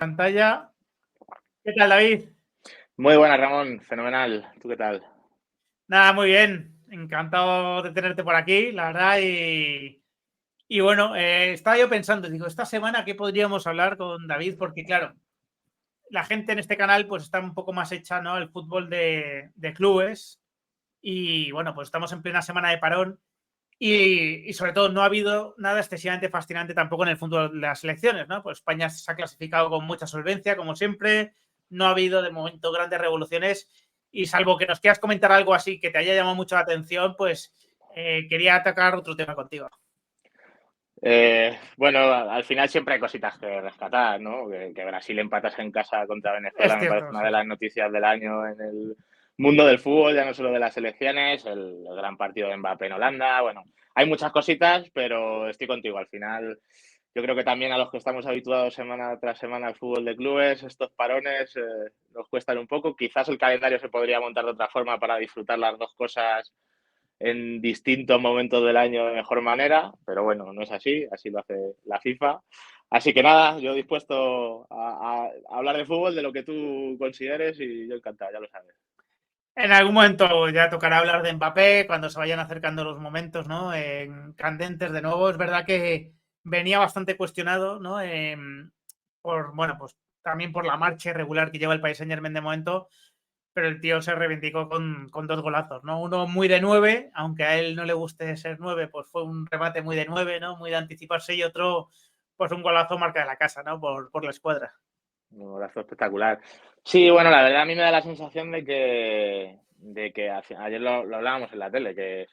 Pantalla. ¿Qué tal, David? Muy buena, Ramón, fenomenal. ¿Tú qué tal? Nada, muy bien. Encantado de tenerte por aquí, la verdad. Y bueno, estaba yo pensando, digo, esta semana, ¿qué podríamos hablar con David? Porque, claro, la gente en este canal pues está un poco más hecha, ¿no? El fútbol de clubes. Y bueno, pues estamos en plena semana de parón. Y sobre todo no ha habido nada excesivamente fascinante tampoco en el fútbol de las selecciones, ¿no? Pues España se ha clasificado con mucha solvencia, como siempre. No ha habido de momento grandes revoluciones y salvo que nos quieras comentar algo así que te haya llamado mucho la atención, pues quería atacar otro tema contigo. Bueno, al final siempre hay cositas que rescatar, ¿no? Que Brasil empatase en casa contra Es Venezuela me parece cierto, una sí. de las noticias del año en el mundo del fútbol, ya no solo de las selecciones, el gran partido de Mbappé en Holanda. Bueno, hay muchas cositas, pero estoy contigo. Al final, yo creo que también a los que estamos habituados semana tras semana al fútbol de clubes, estos parones nos cuestan un poco. Quizás el calendario se podría montar de otra forma para disfrutar las dos cosas en distintos momentos del año de mejor manera, pero bueno, no es así, así lo hace la FIFA. Así que nada, yo dispuesto a hablar de fútbol, de lo que tú consideres y yo encantado, ya lo sabes. En algún momento ya tocará hablar de Mbappé cuando se vayan acercando los momentos, ¿no? Candentes de nuevo. Es verdad que venía bastante cuestionado, ¿no? Por, bueno, pues también por la marcha irregular que lleva el Paris Saint-Germain de momento, pero el tío se reivindicó con dos golazos, ¿no? Uno muy de 9, aunque a él no le guste ser 9, pues fue un remate muy de 9, ¿no? Muy de anticiparse, y otro, pues un golazo marca de la casa, ¿no? Por la escuadra. Un abrazo espectacular. Sí, bueno, la verdad a mí me da la sensación de que ayer lo hablábamos en la tele, que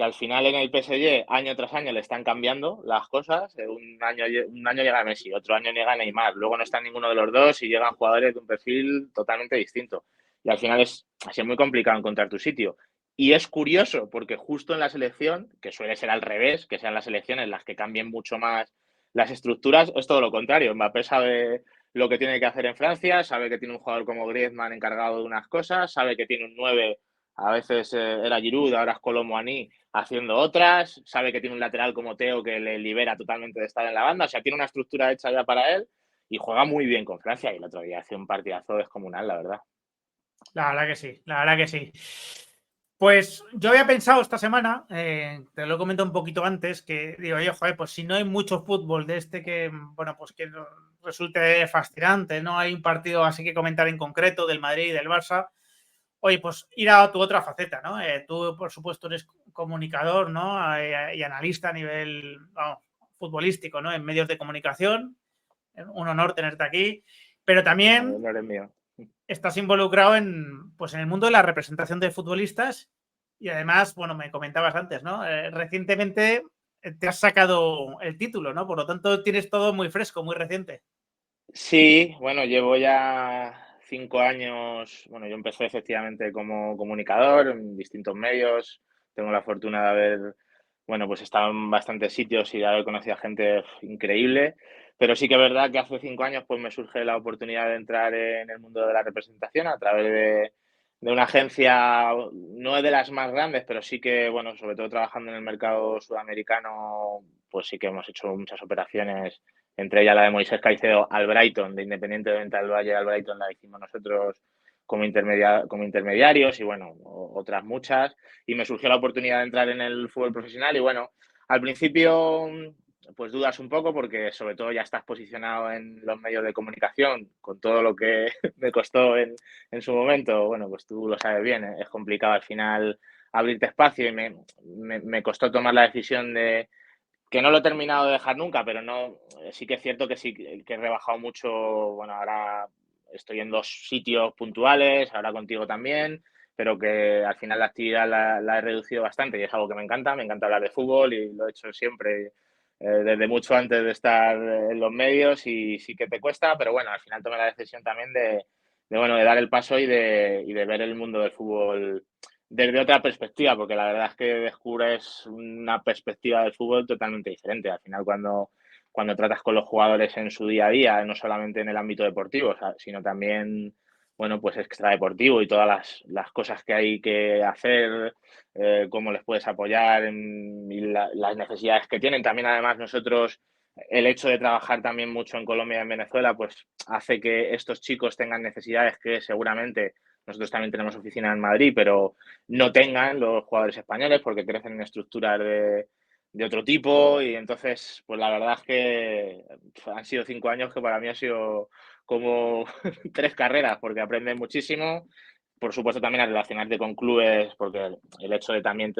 al final en el PSG año tras año le están cambiando las cosas. Un año llega Messi, otro año llega Neymar, luego no está ninguno de los dos y llegan jugadores de un perfil totalmente distinto. Y al final es así muy complicado encontrar tu sitio. Y es curioso porque justo en la selección, que suele ser al revés, que sean las selecciones las que cambien mucho más las estructuras, es todo lo contrario. Mbappé sabe lo que tiene que hacer en Francia, sabe que tiene un jugador como Griezmann encargado de unas cosas, sabe que tiene un 9, a veces era Giroud, ahora es Kolo Muani haciendo otras, sabe que tiene un lateral como Teo que le libera totalmente de estar en la banda, o sea, tiene una estructura hecha ya para él y juega muy bien con Francia y el otro día hace un partidazo descomunal, la verdad. La verdad que sí, la verdad que sí. Pues yo había pensado esta semana, te lo comento un poquito antes, que digo, oye, joder, pues si no hay mucho fútbol de este que, bueno, pues que resulte fascinante, no hay un partido así que comentar en concreto del Madrid y del Barça, oye, pues ir a tu otra faceta, ¿no? Tú, por supuesto, eres comunicador, ¿no? Y analista a nivel, vamos, futbolístico, ¿no? En medios de comunicación, un honor tenerte aquí, pero también No eres mío. estás involucrado pues en el mundo de la representación de futbolistas y además, bueno, me comentabas antes, ¿no? Recientemente te has sacado el título, ¿no? Por lo tanto, tienes todo muy fresco, muy reciente. Sí, bueno, llevo ya 5 años. Bueno, yo empecé efectivamente como comunicador en distintos medios. Tengo la fortuna de haber, bueno, pues estado en bastantes sitios y de haber conocido a gente increíble. Pero sí que es verdad que hace 5 años pues me surge la oportunidad de entrar en el mundo de la representación a través de una agencia, no es de las más grandes, pero sí que, bueno, sobre todo trabajando en el mercado sudamericano, pues sí que hemos hecho muchas operaciones, entre ellas la de Moisés Caicedo al Brighton, de Independiente de Venta del Valle al Brighton, la hicimos nosotros como intermediarios y bueno, otras muchas. Y me surgió la oportunidad de entrar en el fútbol profesional y bueno, al principio pues dudas un poco porque sobre todo ya estás posicionado en los medios de comunicación con todo lo que me costó en su momento. Bueno, pues tú lo sabes bien, es complicado al final abrirte espacio y me costó tomar la decisión de que no lo he terminado de dejar nunca, pero no, sí que es cierto que sí que he rebajado mucho. Bueno, ahora estoy en 2 sitios puntuales, ahora contigo también, pero que al final la actividad la he reducido bastante y es algo que me encanta hablar de fútbol y lo he hecho siempre, desde mucho antes de estar en los medios y sí que te cuesta, pero bueno, al final tomé la decisión también bueno, de dar el paso y de ver el mundo del fútbol desde otra perspectiva, porque la verdad es que descubres una perspectiva del fútbol totalmente diferente. Al final, cuando tratas con los jugadores en su día a día, no solamente en el ámbito deportivo, o sea, sino también, bueno, pues extradeportivo y todas las cosas que hay que hacer, cómo les puedes apoyar y las necesidades que tienen. También, además, nosotros el hecho de trabajar también mucho en Colombia y en Venezuela, pues hace que estos chicos tengan necesidades que seguramente nosotros también tenemos oficina en Madrid, pero no tengan los jugadores españoles porque crecen en estructuras de otro tipo y entonces, pues la verdad es que han sido 5 años que para mí ha sido como 3 carreras porque aprendes muchísimo. Por supuesto también a relacionarte con clubes porque el hecho de también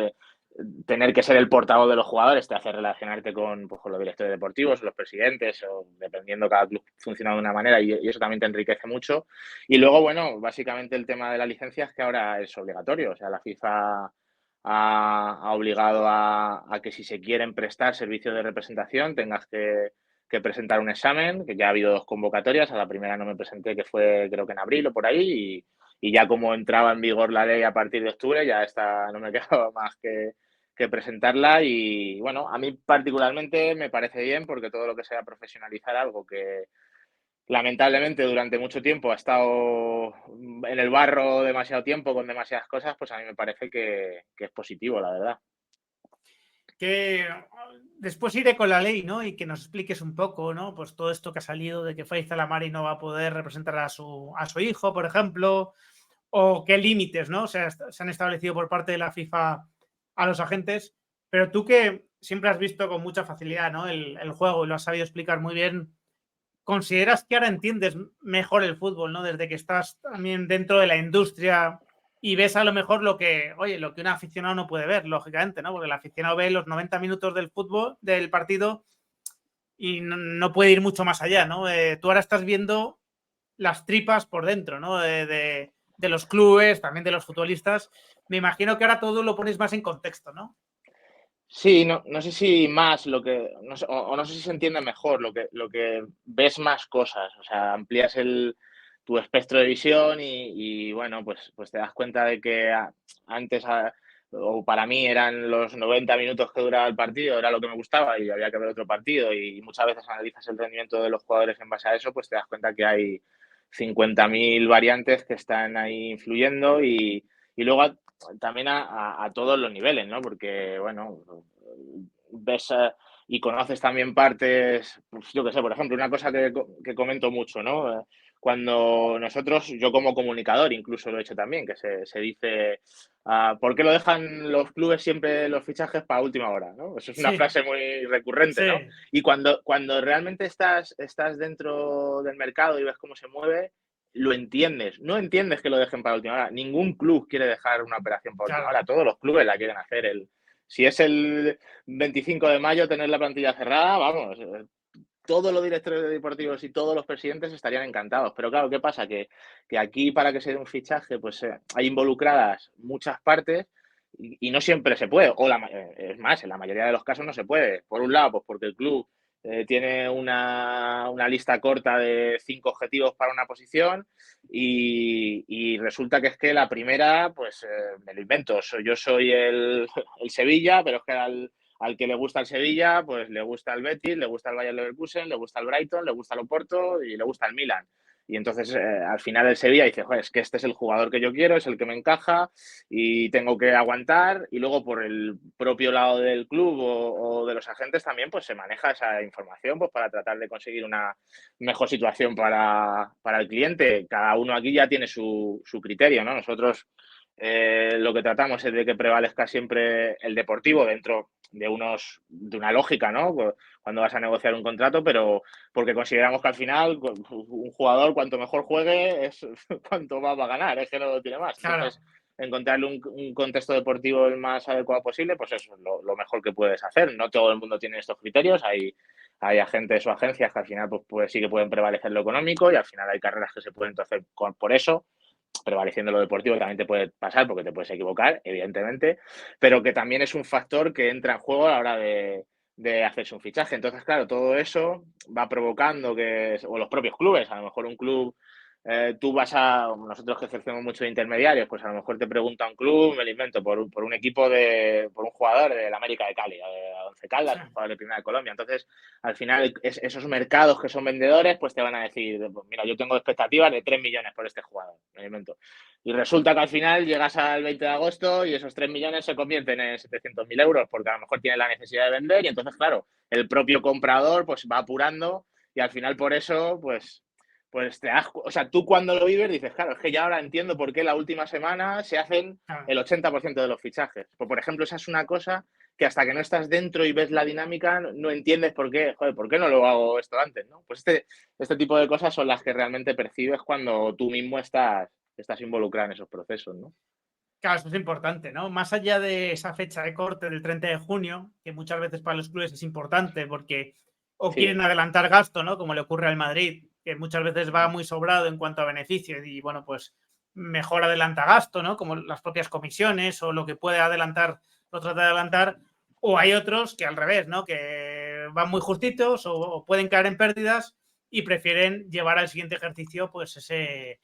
tener que ser el portavoz de los jugadores te hace relacionarte con, pues, con los directores deportivos, los presidentes, o dependiendo, cada club funciona de una manera y eso también te enriquece mucho. Y luego, bueno, básicamente el tema de la licencia es que ahora es obligatorio, o sea, la FIFA ha obligado a que si se quieren prestar servicios de representación tengas que presentar un examen, que ya ha habido 2 convocatorias, a la primera no me presenté, que fue creo que en abril o por ahí, y ya como entraba en vigor la ley a partir de octubre, ya está, no me quedaba más que presentarla y bueno, a mí particularmente me parece bien porque todo lo que sea profesionalizar algo que lamentablemente durante mucho tiempo ha estado en el barro demasiado tiempo con demasiadas cosas, pues a mí me parece que es positivo, la verdad. Que después iré con la ley, ¿no? Y que nos expliques un poco, ¿no? Pues todo esto que ha salido de que Faisal Amari no va a poder representar a su hijo, por ejemplo, o qué límites, ¿no? O sea, se han establecido por parte de la FIFA a los agentes, pero tú que siempre has visto con mucha facilidad, ¿no? El juego y lo has sabido explicar muy bien, ¿consideras que ahora entiendes mejor el fútbol, ¿no? Desde que estás también dentro de la industria y ves a lo mejor lo que, oye, lo que un aficionado no puede ver, lógicamente, ¿no? Porque el aficionado ve los 90 minutos del fútbol, del partido, y no puede ir mucho más allá, ¿no? Tú ahora estás viendo las tripas por dentro, ¿no? De los clubes, también de los futbolistas. Me imagino que ahora todo lo pones más en contexto, ¿no? Sí, no sé si más lo que, no sé, o no sé si se entiende mejor lo que ves más cosas, o sea, amplías tu espectro de visión y bueno, pues te das cuenta de que antes, o para mí eran los 90 minutos que duraba el partido, era lo que me gustaba y había que ver otro partido y muchas veces analizas el rendimiento de los jugadores en base a eso, pues te das cuenta que hay 50.000 variantes que están ahí influyendo y luego también a todos los niveles, ¿no? Porque, bueno, ves y conoces también partes, pues, yo qué sé, por ejemplo, una cosa que comento mucho, ¿no? Cuando nosotros, yo como comunicador incluso lo he hecho también, que se dice, ¿por qué lo dejan los clubes siempre los fichajes para última hora? ¿No? Eso es una Sí, frase muy recurrente, ¿no? sí, Y cuando realmente estás dentro del mercado y ves cómo se mueve, lo entiendes. No entiendes que lo dejen para última hora. Ningún club quiere dejar una operación para última claro. hora. Todos los clubes la quieren hacer. Si es el 25 de mayo tener la plantilla cerrada, vamos, todos los directores deportivos y todos los presidentes estarían encantados. Pero claro, ¿qué pasa? Que aquí para que se dé un fichaje, pues hay involucradas muchas partes y no siempre se puede. Es más, en la mayoría de los casos no se puede. Por un lado, pues porque el club tiene una lista corta de 5 objetivos para una posición y resulta que es que la primera, pues me lo invento. Yo soy el Sevilla, pero es que al que le gusta el Sevilla, pues le gusta el Betis, le gusta el Bayer Leverkusen, le gusta el Brighton, le gusta el Oporto y le gusta el Milan. Y entonces al final el Sevilla dice, joder, es que este es el jugador que yo quiero, es el que me encaja y tengo que aguantar. Y luego por el propio lado del club o de los agentes también, pues se maneja esa información pues para tratar de conseguir una mejor situación para el cliente. Cada uno aquí ya tiene su criterio, ¿no? Nosotros lo que tratamos es de que prevalezca siempre el deportivo dentro de una lógica, ¿no? Cuando vas a negociar un contrato, pero porque consideramos que al final un jugador cuanto mejor juegue es cuanto más va a ganar, es que no lo tiene más. Claro, Entonces, encontrarle un contexto deportivo el más adecuado posible, pues eso es lo mejor que puedes hacer. No todo el mundo tiene estos criterios, hay agentes o agencias que al final pues sí que pueden prevalecer lo económico y al final hay carreras que se pueden hacer por eso prevaleciendo lo deportivo, que también te puede pasar porque te puedes equivocar, evidentemente, pero que también es un factor que entra en juego a la hora de hacerse un fichaje. Entonces, claro, todo eso va provocando o los propios clubes, a lo mejor un club tú nosotros que ejercemos mucho de intermediarios, pues a lo mejor te pregunta un club, me lo invento, por un equipo por un jugador del América de Cali, o de Once Sí, Caldas, un jugador de Primera de Colombia. Entonces, al final, esos mercados que son vendedores, pues te van a decir, pues mira, yo tengo expectativas de 3 millones por este jugador, me lo invento. Y resulta que al final llegas al 20 de agosto y esos 3 millones se convierten en 700.000 euros, porque a lo mejor tiene la necesidad de vender y entonces, claro, el propio comprador pues va apurando y al final por eso, pues o sea, tú cuando lo vives dices, claro, es que ya ahora entiendo por qué la última semana se hacen claro. el 80% de los fichajes. Pues, por ejemplo, esa es una cosa que hasta que no estás dentro y ves la dinámica no entiendes por qué, joder, ¿por qué no lo hago esto antes? ¿No? Pues este tipo de cosas son las que realmente percibes cuando tú mismo estás involucrado en esos procesos, ¿no? Claro, eso es importante, ¿no? Más allá de esa fecha de corte del 30 de junio, que muchas veces para los clubes es importante porque o Sí. quieren adelantar gasto, ¿no? Como le ocurre al Madrid, que muchas veces va muy sobrado en cuanto a beneficios y, bueno, pues mejor adelanta gasto, ¿no? Como las propias comisiones o lo que puede adelantar, lo trata de adelantar. O hay otros que al revés, ¿no? Que van muy justitos o pueden caer en pérdidas y prefieren llevar al siguiente ejercicio, pues ese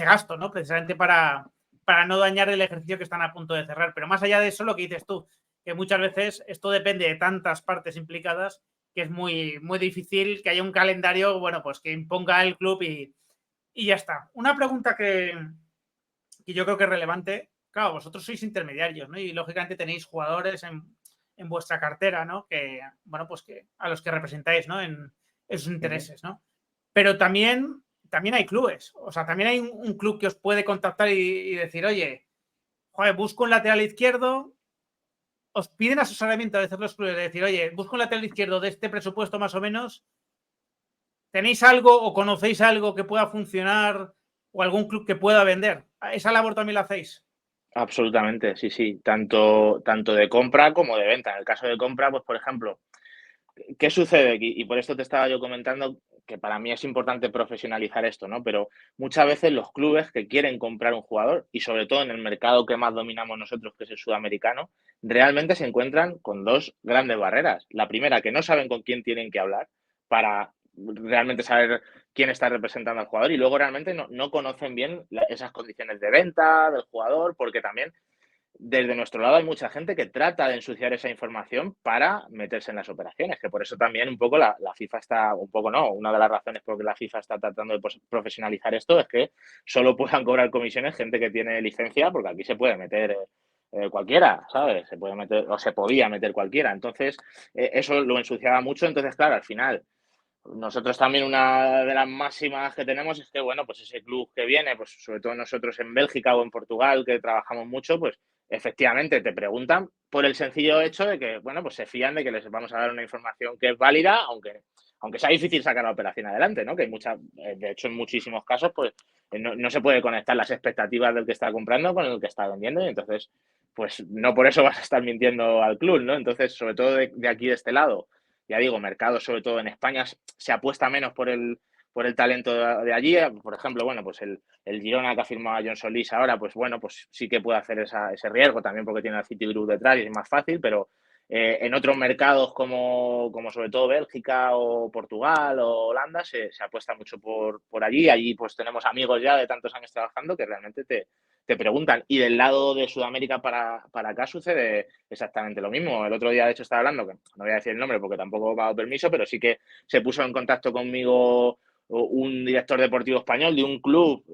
gasto, ¿no? Precisamente para no dañar el ejercicio que están a punto de cerrar. Pero más allá de eso, lo que dices tú, que muchas veces esto depende de tantas partes implicadas que es muy, muy difícil que haya un calendario, bueno, pues que imponga el club y ya está. Una pregunta que yo creo que es relevante, claro, vosotros sois intermediarios, ¿no? Y lógicamente tenéis jugadores en vuestra cartera, ¿no? Que, bueno, pues que a los que representáis, ¿no? En esos Ujú. intereses, ¿no? Pero también hay clubes, o sea, también hay un club que os puede contactar y decir, oye, joder, busco un lateral izquierdo, os piden asesoramiento a veces los clubes de decir, oye, busco un lateral izquierdo de este presupuesto más o menos, ¿tenéis algo o conocéis algo que pueda funcionar o algún club que pueda vender? ¿Esa labor también la hacéis? Absolutamente, sí, sí. Tanto de compra como de venta. En el caso de compra, pues por ejemplo, ¿qué sucede? Y por esto te estaba yo comentando que para mí es importante profesionalizar esto, ¿no? Pero muchas veces los clubes que quieren comprar un jugador, y sobre todo en el mercado que más dominamos nosotros, que es el sudamericano, realmente se encuentran con dos grandes barreras. La primera, que no saben con quién tienen que hablar para realmente saber quién está representando al jugador y luego realmente no conocen bien esas condiciones de venta del jugador, porque también desde nuestro lado hay mucha gente que trata de ensuciar esa información para meterse en las operaciones, que por eso también un poco la FIFA está, un poco no, una de las razones por que la FIFA está tratando de profesionalizar esto es que solo puedan cobrar comisiones gente que tiene licencia, porque aquí se puede meter cualquiera, ¿sabes? Se puede meter, o se podía meter cualquiera. Entonces, eso lo ensuciaba mucho. Entonces, claro, al final, nosotros también una de las máximas que tenemos es que, bueno, pues ese club que viene, pues sobre todo nosotros en Bélgica o en Portugal, que trabajamos mucho, pues efectivamente te preguntan por el sencillo hecho de que, bueno, pues se fían de que les vamos a dar una información que es válida, aunque sea difícil sacar la operación adelante, ¿no? Que hay de hecho, en muchísimos casos, pues no se puede conectar las expectativas del que está comprando con el que está vendiendo y entonces, pues no por eso vas a estar mintiendo al club, ¿no? Entonces, sobre todo de aquí de este lado, ya digo, mercado sobre todo en España se apuesta menos por el talento de allí. Por ejemplo, bueno, pues el Girona que ha firmado a John Solís ahora, pues bueno, pues sí que puede hacer ese riesgo también porque tiene al Citigroup detrás y es más fácil, pero en otros mercados como sobre todo Bélgica o Portugal o Holanda se apuesta mucho por allí. Allí pues tenemos amigos ya de tantos años trabajando que realmente te preguntan. Y del lado de Sudamérica para acá sucede exactamente lo mismo. El otro día, de hecho, estaba hablando, que no voy a decir el nombre porque tampoco me ha dado permiso, pero sí que se puso en contacto conmigo un director deportivo español de un club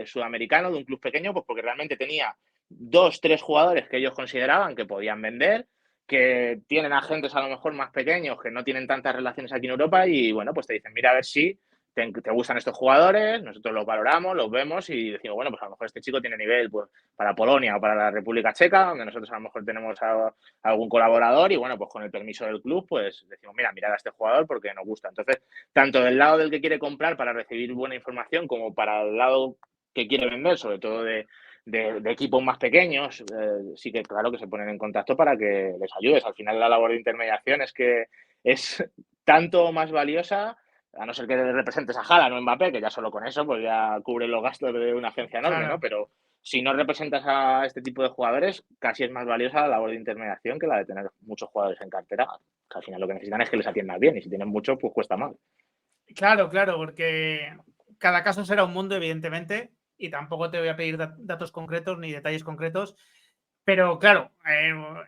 sudamericano, de un club pequeño, pues porque realmente tenía 2, 3 jugadores que ellos consideraban que podían vender, que tienen agentes a lo mejor más pequeños, que no tienen tantas relaciones aquí en Europa y bueno, pues te dicen, mira a ver si te gustan estos jugadores, nosotros los valoramos, los vemos y decimos, bueno, pues a lo mejor este chico tiene nivel pues, para Polonia o para la República Checa, donde nosotros a lo mejor tenemos a algún colaborador y bueno, pues con el permiso del club, pues decimos, mira, mirad a este jugador porque nos gusta. Entonces, tanto del lado del que quiere comprar para recibir buena información como para el lado que quiere vender, sobre todo de equipos más pequeños, sí que claro que se ponen en contacto para que les ayudes. Al final la labor de intermediación es que es tanto más valiosa a no ser que representes a Haaland o Mbappé, que ya solo con eso pues ya cubre los gastos de una agencia enorme, ¿no? Claro. Pero si no representas a este tipo de jugadores, casi es más valiosa la labor de intermediación que la de tener muchos jugadores en cartera, que al final lo que necesitan es que les atiendas bien y si tienen muchos, pues cuesta más. Claro, claro, porque cada caso será un mundo, evidentemente, y tampoco te voy a pedir datos concretos ni detalles concretos, pero claro,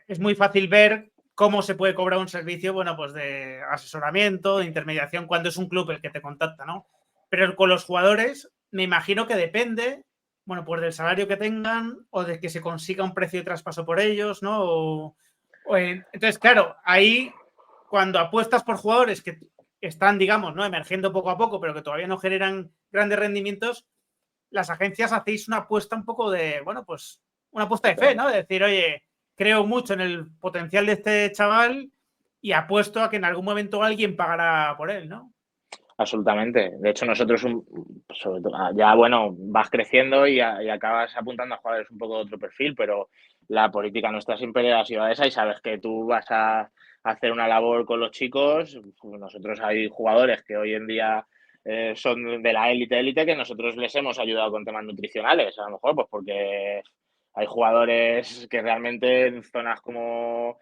es muy fácil ver cómo se puede cobrar un servicio, bueno, pues de asesoramiento, de intermediación, cuando es un club el que te contacta, ¿no? Pero con los jugadores, me imagino que depende, bueno, pues del salario que tengan o de que se consiga un precio de traspaso por ellos, ¿no? Entonces, claro, ahí cuando apuestas por jugadores que están, digamos, ¿no? Emergiendo poco a poco, pero que todavía no generan grandes rendimientos, las agencias hacéis una apuesta un poco de, bueno, pues una apuesta de fe, ¿no? De decir, oye, creo mucho en el potencial de este chaval y apuesto a que en algún momento alguien pagará por él, ¿no? Absolutamente. De hecho, nosotros, sobre todo, ya bueno, vas creciendo y acabas apuntando a jugadores un poco de otro perfil, pero la política nuestra siempre ha sido esa y sabes que tú vas a hacer una labor con los chicos. Pues nosotros hay jugadores que hoy en día son de la élite que nosotros les hemos ayudado con temas nutricionales, a lo mejor, pues porque hay jugadores que realmente en zonas como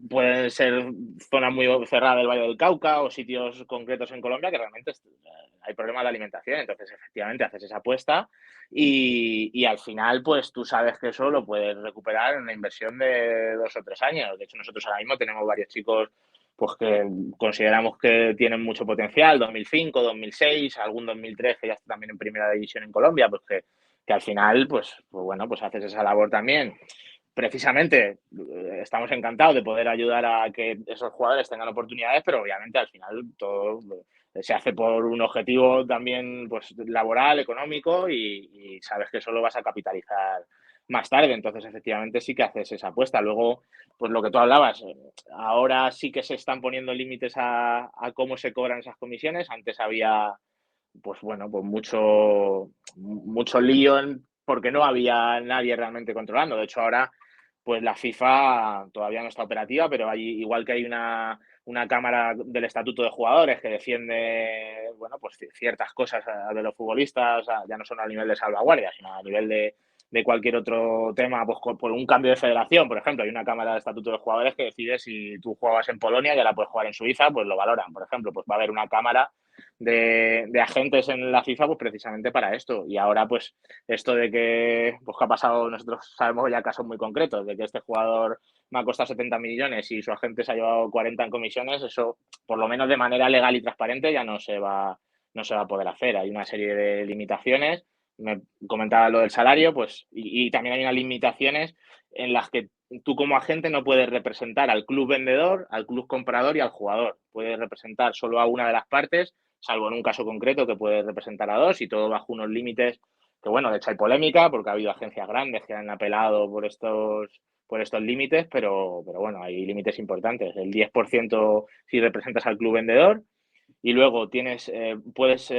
pueden ser zonas muy cerradas del Valle del Cauca o sitios concretos en Colombia que realmente hay problemas de alimentación. Entonces, efectivamente, haces esa apuesta y al final, pues tú sabes que eso lo puedes recuperar en una inversión de 2 o 3 años. De hecho, nosotros ahora mismo tenemos varios chicos pues que consideramos que tienen mucho potencial, 2005, 2006, algún 2013 que ya está también en primera división en Colombia, pues que al final, pues bueno, pues haces esa labor también. Precisamente estamos encantados de poder ayudar a que esos jugadores tengan oportunidades, pero obviamente al final todo se hace por un objetivo también pues laboral, económico y sabes que eso lo vas a capitalizar más tarde. Entonces, efectivamente, sí que haces esa apuesta. Luego, pues lo que tú hablabas, ahora sí que se están poniendo límites a cómo se cobran esas comisiones. Antes había pues bueno, pues mucho lío porque no había nadie realmente controlando. De hecho, ahora, pues la FIFA todavía no está operativa, pero igual que hay una cámara del estatuto de jugadores que defiende, bueno, pues ciertas cosas de los futbolistas, ya no solo a nivel de salvaguardia, sino a nivel de cualquier otro tema, pues por un cambio de federación, por ejemplo, hay una cámara de estatuto de jugadores que decide si tú jugabas en Polonia y ahora puedes jugar en Suiza, pues lo valoran, por ejemplo, pues va a haber una cámara de agentes en la FIFA, pues precisamente para esto. Y ahora, pues, esto de que, pues, que ha pasado, nosotros sabemos ya casos muy concretos, de que este jugador me ha costado 70 millones y su agente se ha llevado 40 en comisiones, eso, por lo menos de manera legal y transparente, ya no se va a poder hacer. Hay una serie de limitaciones. Me comentaba lo del salario, pues, y también hay unas limitaciones en las que tú como agente no puedes representar al club vendedor, al club comprador y al jugador. Puedes representar solo a una de las partes, salvo en un caso concreto que puede representar a dos y todo bajo unos límites que, bueno, de hecho hay polémica porque ha habido agencias grandes que han apelado por estos límites, pero bueno, hay límites importantes. El 10% si representas al club vendedor y luego puedes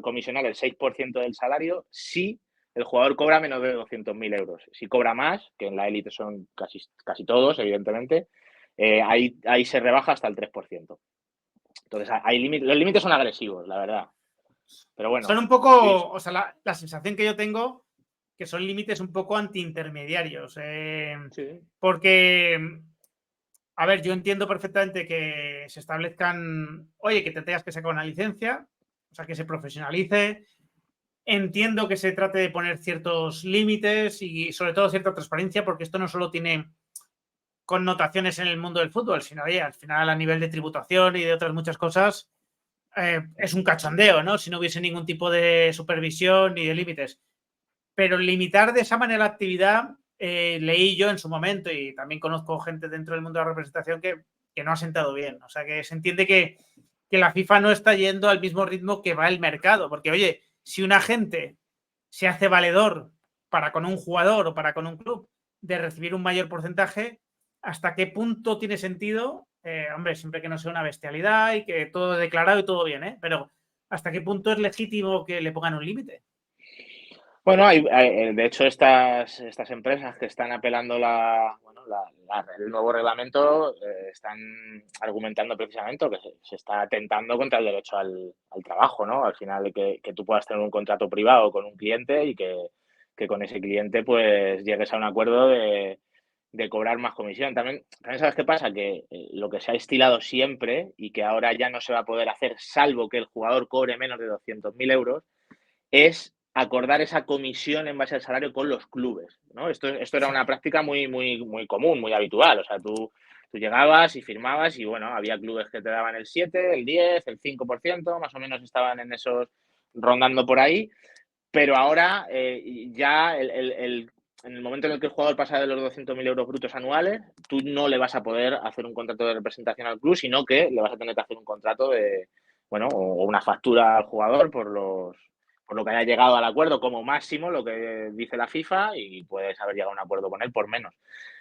comisionar el 6% del salario si el jugador cobra menos de 200.000 euros. Si cobra más, que en la élite son casi todos, evidentemente, ahí se rebaja hasta el 3%. Entonces, los límites son agresivos, la verdad. Pero Son bueno, un sí, poco, o sea, la sensación que yo tengo que son límites un poco antiintermediarios. sí. Porque, a ver, yo entiendo perfectamente que se establezcan, oye, que te tengas que sacar una licencia, o sea, que se profesionalice. Entiendo que se trate de poner ciertos límites y sobre todo cierta transparencia, porque esto no solo tiene connotaciones en el mundo del fútbol, sino oye, al final a nivel de tributación y de otras muchas cosas, es un cachondeo, ¿no? Si no hubiese ningún tipo de supervisión ni de límites. Pero limitar de esa manera la actividad, leí yo en su momento y también conozco gente dentro del mundo de la representación que no ha sentado bien. O sea, que se entiende que la FIFA no está yendo al mismo ritmo que va el mercado. Porque, oye, si un agente se hace valedor para con un jugador o para con un club de recibir un mayor porcentaje, ¿hasta qué punto tiene sentido? Hombre, siempre que no sea una bestialidad y que todo declarado y todo bien, ¿eh? Pero ¿hasta qué punto es legítimo que le pongan un límite? Bueno, de hecho, estas empresas que están apelando el nuevo reglamento están argumentando precisamente que se está atentando contra el derecho al trabajo, ¿no? Al final, que tú puedas tener un contrato privado con un cliente y que con ese cliente pues llegues a un acuerdo de cobrar más comisión. También sabes qué pasa, que lo que se ha estilado siempre y que ahora ya no se va a poder hacer salvo que el jugador cobre menos de 200.000 euros, es acordar esa comisión en base al salario con los clubes, ¿no? Esto era Sí. una práctica muy común, muy habitual. O sea, tú llegabas y firmabas y, bueno, había clubes que te daban el 7, el 10, el 5%, más o menos estaban en esos, rondando por ahí. Pero ahora ya en el momento en el que el jugador pasa de los 200.000 euros brutos anuales, tú no le vas a poder hacer un contrato de representación al club, sino que le vas a tener que hacer un contrato de, bueno, o una factura al jugador por lo que haya llegado al acuerdo, como máximo lo que dice la FIFA, y puedes haber llegado a un acuerdo con él por menos.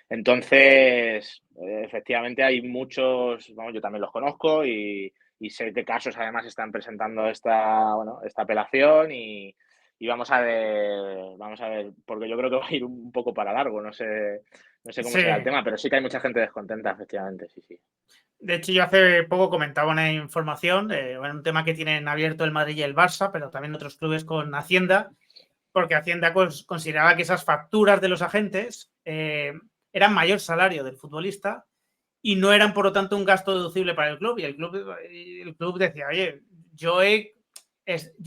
Entonces, efectivamente hay muchos, vamos, yo también los conozco y sé qué casos además están presentando esta apelación y vamos a ver, porque yo creo que va a ir un poco para largo, no sé cómo Sí. será el tema, pero sí que hay mucha gente descontenta, efectivamente, sí, sí. De hecho, yo hace poco comentaba una información, un tema que tienen abierto el Madrid y el Barça, pero también otros clubes con Hacienda, porque Hacienda consideraba que esas facturas de los agentes eran mayor salario del futbolista y no eran, por lo tanto, un gasto deducible para el club. Y el club decía, oye, yo he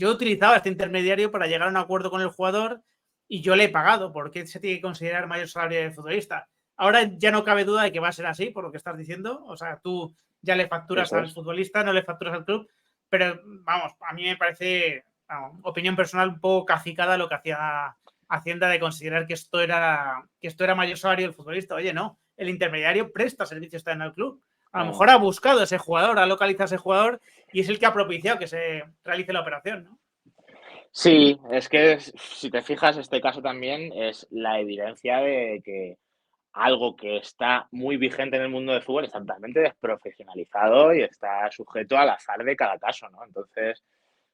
utilizado este intermediario para llegar a un acuerdo con el jugador y yo le he pagado. ¿Por qué se tiene que considerar mayor salario del futbolista? Ahora ya no cabe duda de que va a ser así, por lo que estás diciendo. O sea, tú ya le facturas Eso al es. futbolista, no le facturas al club. Pero, vamos, a mí me parece, opinión personal, un poco cacicada lo que hacía Hacienda de considerar que esto era mayor salario del futbolista. Oye, no, el intermediario presta servicios también al club. A lo mejor ha buscado ese jugador, ha localizado ese jugador y es el que ha propiciado que se realice la operación, ¿no? Sí, es que si te fijas, este caso también es la evidencia de que algo que está muy vigente en el mundo del fútbol está totalmente desprofesionalizado y está sujeto al azar de cada caso, ¿no? Entonces,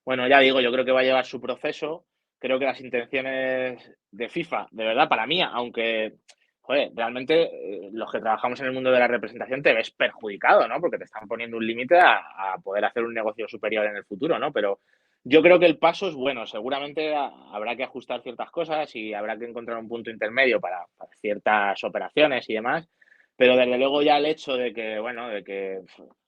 bueno, ya digo, yo creo que va a llevar su proceso. Creo que las intenciones de FIFA, de verdad, para mí, aunque, joder, realmente los que trabajamos en el mundo de la representación te ves perjudicado, ¿no? Porque te están poniendo un límite a poder hacer un negocio superior en el futuro, ¿no? Pero yo creo que el paso es bueno. Seguramente habrá que ajustar ciertas cosas y habrá que encontrar un punto intermedio para ciertas operaciones y demás. Pero desde luego ya el hecho de que, bueno,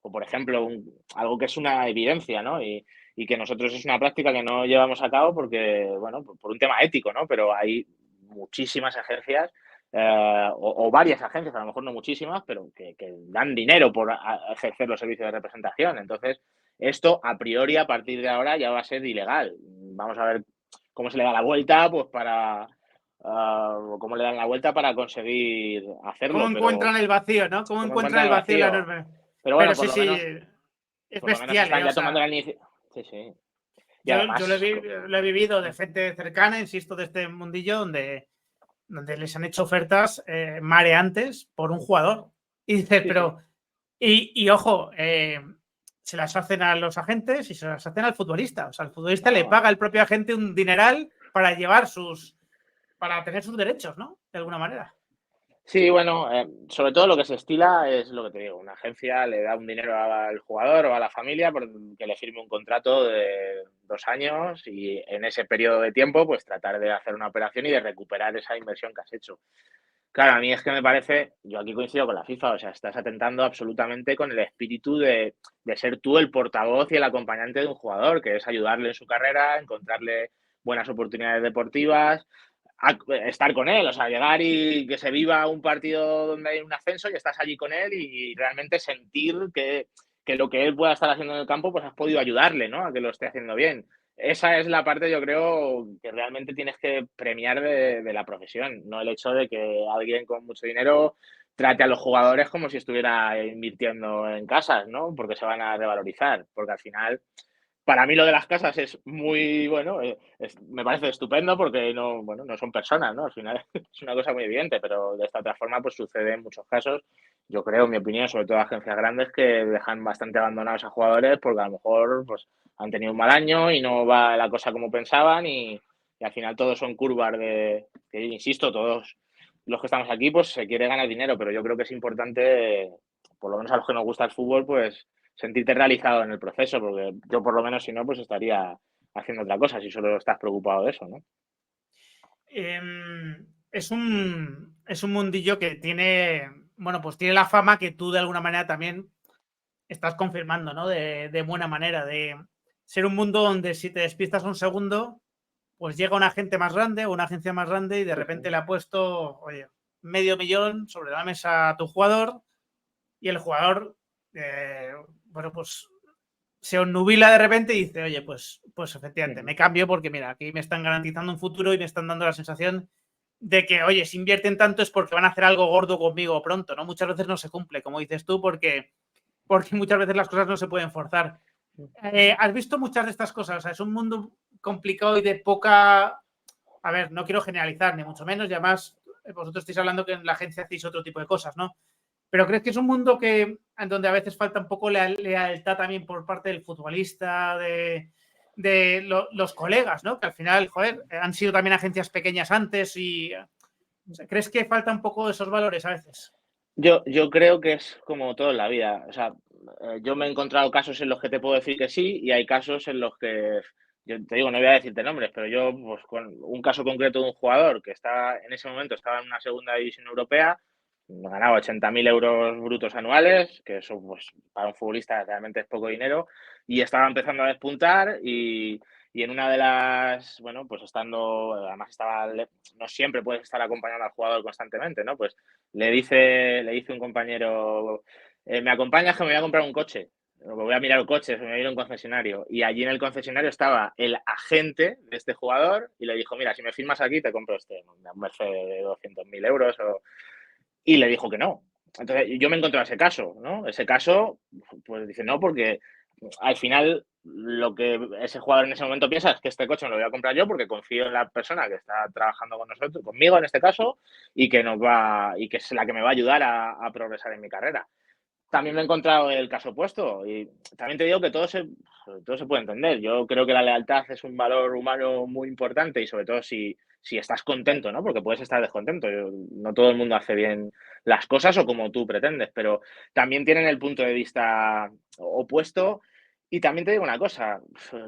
o por ejemplo, algo que es una evidencia, ¿no? Y que nosotros es una práctica que no llevamos a cabo porque, bueno, por un tema ético, ¿no? Pero hay muchísimas agencias o varias agencias, a lo mejor no muchísimas, pero que dan dinero por ejercer los servicios de representación. Entonces, esto a priori, a partir de ahora, ya va a ser ilegal. Vamos a ver cómo se le da la vuelta, pues cómo le dan la vuelta para conseguir ¿Cómo hacerlo, pero encuentran el vacío, no? ¿Cómo cómo encuentran encuentran el el vacío la vacío. norma? Pero Pero bueno, sí, sí, es por lo menos bestial, están ¿eh? O ya tomando sea, la iniciativa. Sí, sí. Y yo además, lo he vivido de gente cercana, insisto, de este mundillo, donde les han hecho ofertas mareantes por un jugador. Y dices, sí, sí. pero, y ojo, se las hacen a los agentes y se las hacen al futbolista. O sea, al futbolista le paga No, al propio agente un dineral para para tener sus derechos, ¿no? De alguna manera. sí, bueno, sobre todo lo que se estila es lo que te digo, una agencia le da un dinero al jugador o a la familia por que le firme un contrato de 2 años y en ese periodo de tiempo pues tratar de hacer una operación y de recuperar esa inversión que has hecho. Claro, a mí es que me parece, yo aquí coincido con la FIFA, o sea, estás atentando absolutamente con el espíritu de ser tú el portavoz y el acompañante de un jugador, que es ayudarle en su carrera, encontrarle buenas oportunidades deportivas, estar con él, o sea, llegar y que se viva un partido donde hay un ascenso y estás allí con él y realmente sentir que lo que él pueda estar haciendo en el campo, pues has podido ayudarle, ¿no? A que lo esté haciendo bien. Esa es la parte, yo creo, que realmente tienes que premiar de la profesión, no el hecho de que alguien con mucho dinero trate a los jugadores como si estuviera invirtiendo en casas, ¿no? Porque se van a revalorizar, porque al final para mí lo de las casas es muy bueno, me parece estupendo porque no, bueno, no son personas, ¿no? Al final es una cosa muy evidente, pero de esta otra forma pues sucede en muchos casos. Yo creo, en mi opinión, sobre todo agencias grandes que dejan bastante abandonados a jugadores porque a lo mejor pues han tenido un mal año y no va la cosa como pensaban y al final todos son curvas que insisto, todos los que estamos aquí pues se quiere ganar dinero, pero yo creo que es importante, por lo menos a los que nos gusta el fútbol, pues sentirte realizado en el proceso, porque yo por lo menos si no, pues estaría haciendo otra cosa, si solo estás preocupado de eso, ¿no? Es un mundillo que tiene, bueno, pues tiene la fama que tú de alguna manera también estás confirmando, ¿no? De buena manera, de ser un mundo donde si te despistas un segundo, pues llega un agente más grande o una agencia más grande y de repente le ha puesto, oye, 500.000 sobre la mesa a tu jugador y el jugador, bueno, pues se obnubila de repente y dice, oye, pues efectivamente, me cambio porque mira, aquí me están garantizando un futuro y me están dando la sensación de que, oye, si invierten tanto es porque van a hacer algo gordo conmigo pronto, ¿no? Muchas veces no se cumple, como dices tú, porque muchas veces las cosas no se pueden forzar. ¿Has visto muchas de estas cosas? O sea, es un mundo complicado y de poca... A ver, no quiero generalizar, ni mucho menos, y además vosotros estáis hablando que en la agencia hacéis otro tipo de cosas, ¿no? Pero ¿crees que es un mundo en donde a veces falta un poco lealtad también por parte del futbolista, los colegas, ¿no? Que al final, joder, han sido también agencias pequeñas antes y... O sea, ¿crees que falta un poco de esos valores a veces? Yo creo que es como todo en la vida. O sea, yo me he encontrado casos en los que te puedo decir que sí y hay casos en los que, yo te digo, no voy a decirte nombres, pero yo, pues con un caso concreto de un jugador que está en ese momento estaba en una segunda división europea, ganaba 80.000 euros brutos anuales, que eso, pues, para un futbolista realmente es poco dinero, y estaba empezando a despuntar y en una de las, bueno, pues estando, además estaba, no siempre puedes estar acompañando al jugador constantemente, ¿no? Pues le dice un compañero, ¿me acompañas que me voy a comprar un coche? O me voy a mirar coches, me voy a ir a un concesionario. Y allí en el concesionario estaba el agente de este jugador y le dijo, mira, si me firmas aquí te compro un Mercedes de 200.000 euros. Y le dijo que no. Entonces yo me encontré ese caso, ¿no? Ese caso, pues dice, no, porque al final lo que ese jugador en ese momento piensa es que este coche me lo voy a comprar yo porque confío en la persona que está trabajando con nosotros, conmigo en este caso, y que y que es la que me va a ayudar a progresar en mi carrera. También me he encontrado el caso opuesto y también te digo que todo se puede entender. Yo creo que la lealtad es un valor humano muy importante y sobre todo si estás contento, ¿no? Porque puedes estar descontento. No todo el mundo hace bien las cosas o como tú pretendes, pero también tienen el punto de vista opuesto. Y también te digo una cosa,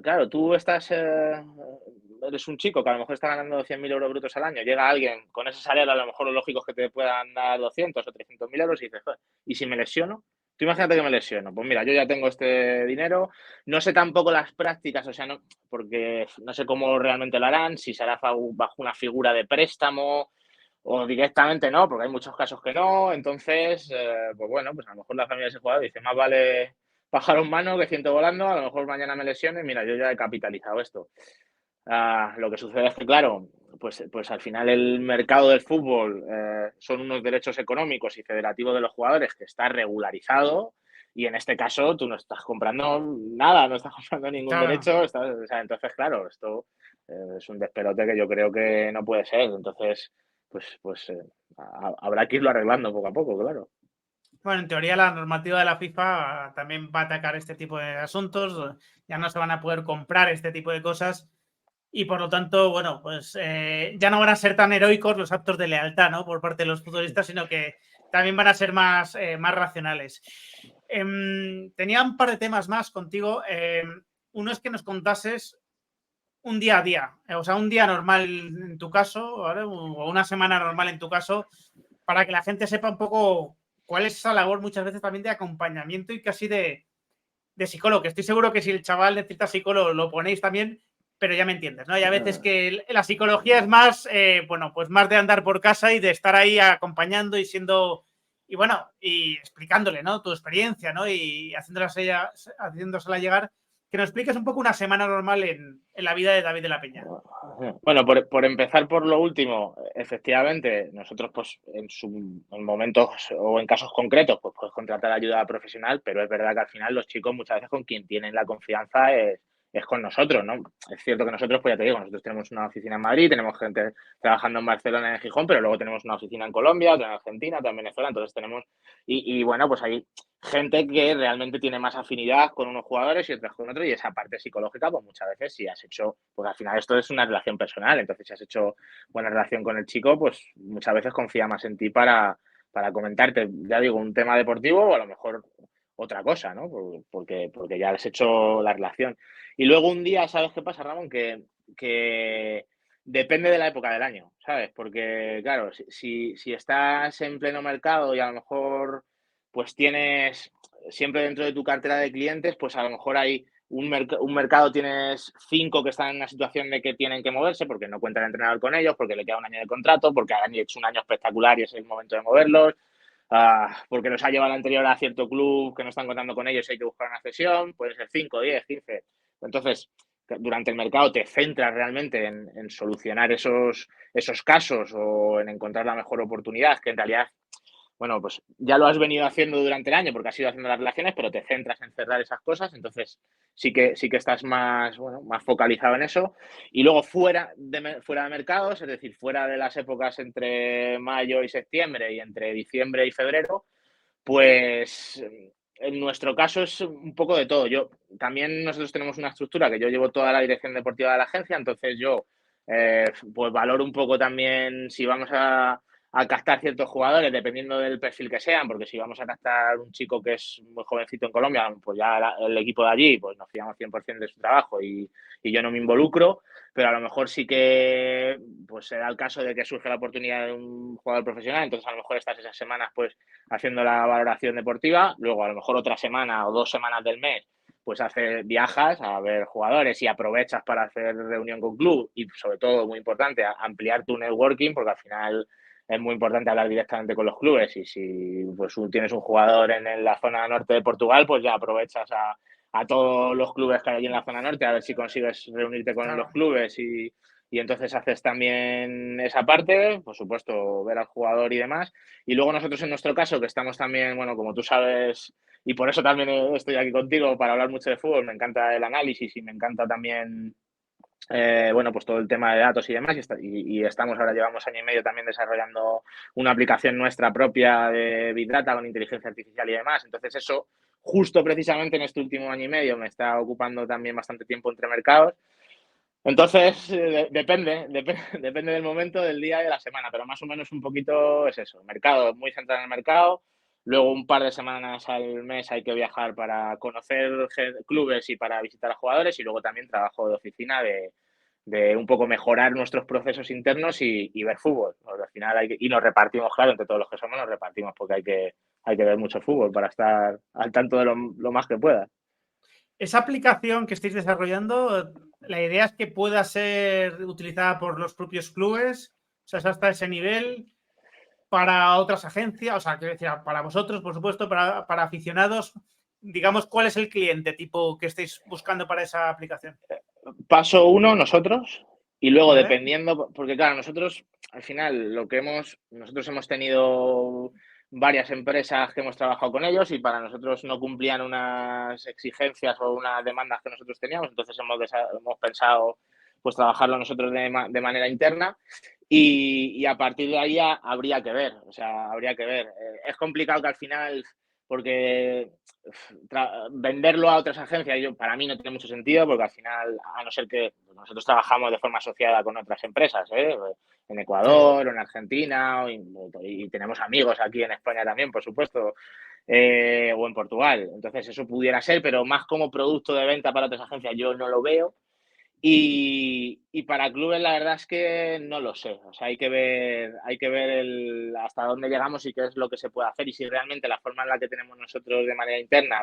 claro, tú eres un chico que a lo mejor está ganando 100.000 euros brutos al año, llega alguien con ese salario, a lo mejor lo lógico es que te puedan dar 200 o 300.000 euros y dices, joder, ¿y si me lesiono? Tú imagínate que me lesiono. Pues mira, yo ya tengo este dinero, no sé tampoco las prácticas, o sea, no, porque no sé cómo realmente lo harán, si será bajo una figura de préstamo o directamente no, porque hay muchos casos que no. Entonces, pues bueno, pues a lo mejor la familia de ese jugador dice, más vale pájaro en mano que ciento volando, a lo mejor mañana me lesiono y mira, yo ya he capitalizado esto. Lo que sucede es que, claro, pues al final el mercado del fútbol son unos derechos económicos y federativos de los jugadores que está regularizado y en este caso tú no estás comprando nada, no estás comprando ningún Claro. derecho, o sea, entonces, claro, esto es un despelote que yo creo que no puede ser. Entonces, habrá que irlo arreglando poco a poco, claro. Bueno, en teoría la normativa de la FIFA también va a atacar este tipo de asuntos, ya no se van a poder comprar este tipo de cosas y por lo tanto, bueno, pues ya no van a ser tan heroicos los actos de lealtad, ¿no? Por parte de los futbolistas, sino que también van a ser más racionales. Tenía un par de temas más contigo. Uno es que nos contases un día a día, o sea, un día normal en tu caso, ¿vale? O una semana normal en tu caso, para que la gente sepa un poco cuál es esa labor muchas veces también de acompañamiento y casi de psicólogo, que estoy seguro que si el chaval necesita psicólogo lo ponéis también, pero ya me entiendes, ¿no? Hay a veces que la psicología es más, bueno, pues más de andar por casa y de estar ahí acompañando y siendo, y bueno, y explicándole, ¿no? Tu experiencia, ¿no? Y haciéndosela llegar, que nos expliques un poco una semana normal en la vida de David de la Peña. Bueno, por empezar por lo último, efectivamente, nosotros pues en momentos o en casos concretos pues puedes contratar ayuda profesional, pero es verdad que al final los chicos muchas veces con quien tienen la confianza es con nosotros, ¿no? Es cierto que nosotros, pues ya te digo, nosotros tenemos una oficina en Madrid, tenemos gente trabajando en Barcelona, en Gijón, pero luego tenemos una oficina en Colombia, otra en Argentina, otra en Venezuela, entonces tenemos, y bueno, pues hay gente que realmente tiene más afinidad con unos jugadores y otras con otros, y esa parte psicológica, pues muchas veces si has hecho, pues al final esto es una relación personal, entonces si has hecho buena relación con el chico, pues muchas veces confía más en ti para comentarte, ya digo, un tema deportivo o a lo mejor otra cosa, ¿no? Porque ya has hecho la relación. Y luego un día, ¿sabes qué pasa, Ramón? Que depende de la época del año, ¿sabes? Porque, claro, si estás en pleno mercado y a lo mejor pues tienes siempre dentro de tu cartera de clientes, pues a lo mejor hay un mercado tienes 5 que están en una situación de que tienen que moverse porque no cuenta el entrenador con ellos, porque le queda un año de contrato, porque han hecho un año espectacular y es el momento de moverlos, porque los ha llevado el anterior a cierto club que no están contando con ellos y hay que buscar una cesión, pueden ser 5, 10, 15. Entonces, durante el mercado te centras realmente en solucionar esos casos o en encontrar la mejor oportunidad, que en realidad, bueno, pues ya lo has venido haciendo durante el año porque has ido haciendo las relaciones, pero te centras en cerrar esas cosas, entonces sí que estás más, bueno, más focalizado en eso. Y luego fuera de mercados, es decir, fuera de las épocas entre mayo y septiembre y entre diciembre y febrero, pues en nuestro caso es un poco de todo. También nosotros tenemos una estructura que yo llevo toda la dirección deportiva de la agencia, entonces yo pues valoro un poco también si vamos a captar ciertos jugadores, dependiendo del perfil que sean, porque si vamos a captar un chico que es muy jovencito en Colombia, pues ya el equipo de allí pues nos fiamos 100% de su trabajo y yo no me involucro, pero a lo mejor sí que pues se da el caso de que surge la oportunidad de un jugador profesional, entonces a lo mejor estás esas semanas pues haciendo la valoración deportiva, luego a lo mejor otra semana o 2 semanas del mes pues viajas a ver jugadores y aprovechas para hacer reunión con club y sobre todo, muy importante, ampliar tu networking porque al final es muy importante hablar directamente con los clubes y si pues tienes un jugador en la zona norte de Portugal, pues ya aprovechas a todos los clubes que hay allí en la zona norte a ver si consigues reunirte con los clubes y entonces haces también esa parte, por supuesto, ver al jugador y demás. Y luego nosotros en nuestro caso, que estamos también, bueno, como tú sabes, y por eso también estoy aquí contigo para hablar mucho de fútbol, me encanta el análisis y me encanta también bueno, pues todo el tema de datos y demás, y estamos ahora, llevamos año y medio también desarrollando una aplicación nuestra propia de Big Data con inteligencia artificial y demás. Entonces eso, justo precisamente en este último año y medio, me está ocupando también bastante tiempo entre mercados. Entonces, depende del momento, del día y de la semana, pero más o menos un poquito es eso, mercado, muy centrado en el mercado. Luego un par de semanas al mes hay que viajar para conocer clubes y para visitar a jugadores y luego también trabajo de oficina de un poco mejorar nuestros procesos internos y ver fútbol. Porque al final y nos repartimos, claro, entre todos los que somos nos repartimos porque hay que ver mucho fútbol para estar al tanto de lo más que pueda. Esa aplicación que estáis desarrollando, la idea es que pueda ser utilizada por los propios clubes, o sea, es hasta ese nivel, para otras agencias, o sea, quiero decir, para vosotros, por supuesto, para aficionados, digamos, ¿cuál es el cliente tipo que estáis buscando para esa aplicación? Paso 1, nosotros, y luego ¿Vale? dependiendo, porque claro, nosotros al final nosotros hemos tenido varias empresas que hemos trabajado con ellos y para nosotros no cumplían unas exigencias o unas demandas que nosotros teníamos, entonces hemos pensado pues trabajarlo nosotros de manera interna y a partir de ahí habría que ver, o sea, habría que ver. Es complicado que al final, porque venderlo a otras agencias para mí no tiene mucho sentido porque al final, a no ser que nosotros trabajamos de forma asociada con otras empresas, en Sí. Ecuador o en Argentina y tenemos amigos aquí en España también, por supuesto, o en Portugal. Entonces eso pudiera ser, pero más como producto de venta para otras agencias yo no lo veo. Y para clubes la verdad es que no lo sé. O sea, hay que ver hasta dónde llegamos y qué es lo que se puede hacer y si realmente la forma en la que tenemos nosotros de manera interna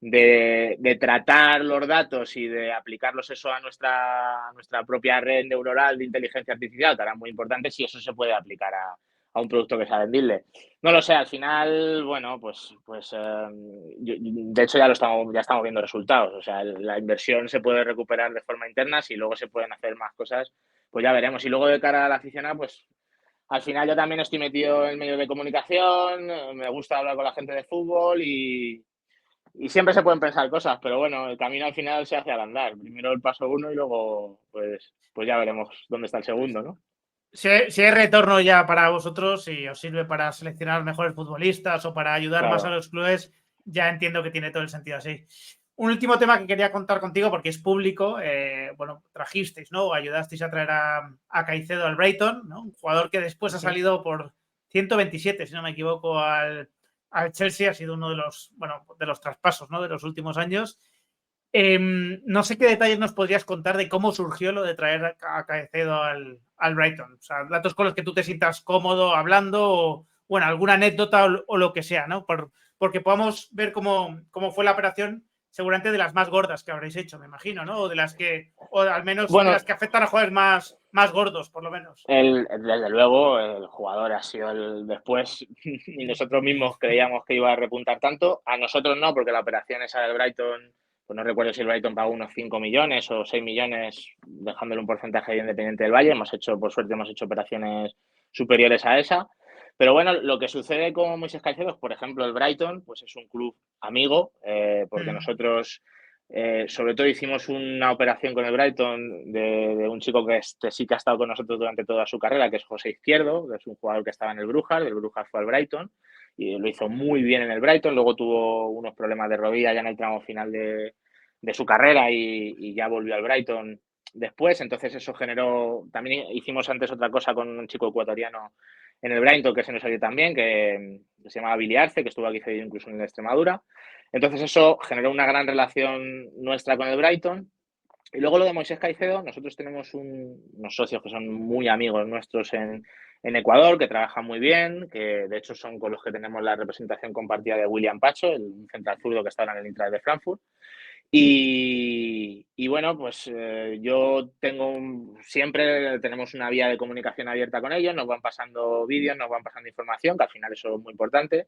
de tratar los datos y de aplicarlos eso a nuestra propia red neuronal de inteligencia artificial, que ahora es muy importante, si eso se puede aplicar a un producto que sea vendible. No lo sé, al final, bueno, pues de hecho ya estamos viendo resultados. O sea, la inversión se puede recuperar de forma interna, si luego se pueden hacer más cosas, pues ya veremos. Y luego de cara al aficionado, pues al final yo también estoy metido en medios de comunicación, me gusta hablar con la gente de fútbol y siempre se pueden pensar cosas, pero bueno, el camino al final se hace al andar. Primero el paso 1 y luego pues ya veremos dónde está el segundo, ¿no? Si hay retorno ya para vosotros y os sirve para seleccionar mejores futbolistas o para ayudar más a Claro. los clubes, ya entiendo que tiene todo el sentido así. Un último tema que quería contar contigo, porque es público, bueno, trajisteis, ¿no? O ayudasteis a traer a Caicedo al Brighton, ¿no? Un jugador que después ha salido por 127, si no me equivoco, al Chelsea, ha sido uno de los traspasos, ¿no? De los últimos años. No sé qué detalles nos podrías contar de cómo surgió lo de traer a Caicedo al Brighton. O sea, datos con los que tú te sientas cómodo hablando o, bueno, alguna anécdota o lo que sea, ¿no? Porque podamos ver cómo fue la operación seguramente de las más gordas que habréis hecho, me imagino, ¿no? O al menos de Bueno, las que afectan a jugadores más gordos, por lo menos. desde luego, el jugador ha sido el después, y nosotros mismos creíamos que iba a repuntar tanto. A nosotros no, porque la operación esa del Brighton, pues no recuerdo si el Brighton pagó unos 5 millones o 6 millones, dejándole un porcentaje de Independiente del Valle. Por suerte, hemos hecho operaciones superiores a esa. Pero bueno, lo que sucede con Moisés Caicedo, por ejemplo, el Brighton, pues es un club amigo, porque nosotros sobre todo hicimos una operación con el Brighton de un chico que sí que ha estado con nosotros durante toda su carrera, que es José Izquierdo, que es un jugador que estaba en el Brujas, del Brujas fue al Brighton y lo hizo muy bien en el Brighton. Luego tuvo unos problemas de rodilla ya en el tramo final de su carrera y ya volvió al Brighton después. Entonces eso generó... También hicimos antes otra cosa con un chico ecuatoriano en el Brighton que se nos salió también, que se llamaba Billy Arce, que estuvo aquí cedido incluso en la Extremadura. Entonces eso generó una gran relación nuestra con el Brighton. Y luego lo de Moisés Caicedo, nosotros tenemos unos socios que son muy amigos nuestros en Ecuador, que trabajan muy bien, que de hecho son con los que tenemos la representación compartida de William Pacho, el central zurdo que está ahora en el Eintracht de Frankfurt. Y bueno, pues yo siempre tenemos una vía de comunicación abierta con ellos, nos van pasando vídeos, nos van pasando información, que al final eso es muy importante.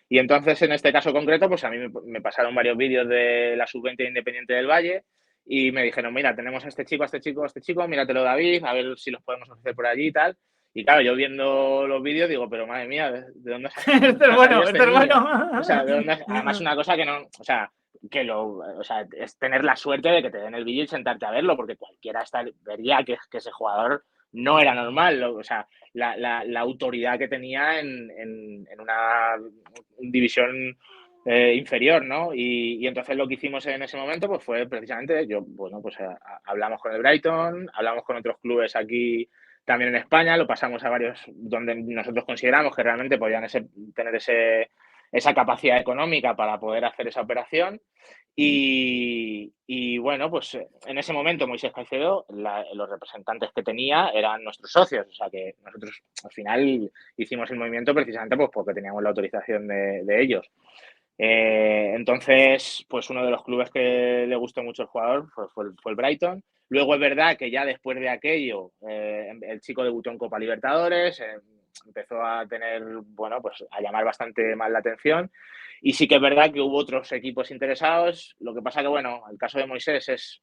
Y entonces, en este caso concreto, pues a mí me pasaron varios vídeos de la sub-20 Independiente del Valle y me dijeron, mira, tenemos a este chico, a este chico, a este chico, míratelo David, a ver si los podemos ofrecer por allí y tal. Y claro, yo viendo los vídeos digo, pero madre mía, ¿de dónde Este es ha salido bueno, este este es niño? bueno. O sea, además una cosa que no, o sea, es tener la suerte de que te den el vídeo y sentarte a verlo, porque cualquiera vería que ese jugador no era normal, o sea, la autoridad que tenía en una división inferior, ¿no? Y entonces lo que hicimos en ese momento pues fue precisamente, pues hablamos con el Brighton, hablamos con otros clubes aquí también en España, lo pasamos a varios donde nosotros consideramos que realmente podían tener esa capacidad económica para poder hacer esa operación. Y bueno, pues en ese momento Moisés Caicedo, los representantes que tenía eran nuestros socios, o sea que nosotros al final hicimos el movimiento precisamente pues porque teníamos la autorización de ellos. Entonces, pues uno de los clubes que le gustó mucho el jugador fue el Brighton. Luego es verdad que ya después de aquello, el chico debutó en Copa Libertadores, empezó a tener, bueno, pues a llamar bastante más la atención. Y sí que es verdad que hubo otros equipos interesados. Lo que pasa que, bueno, el caso de Moisés es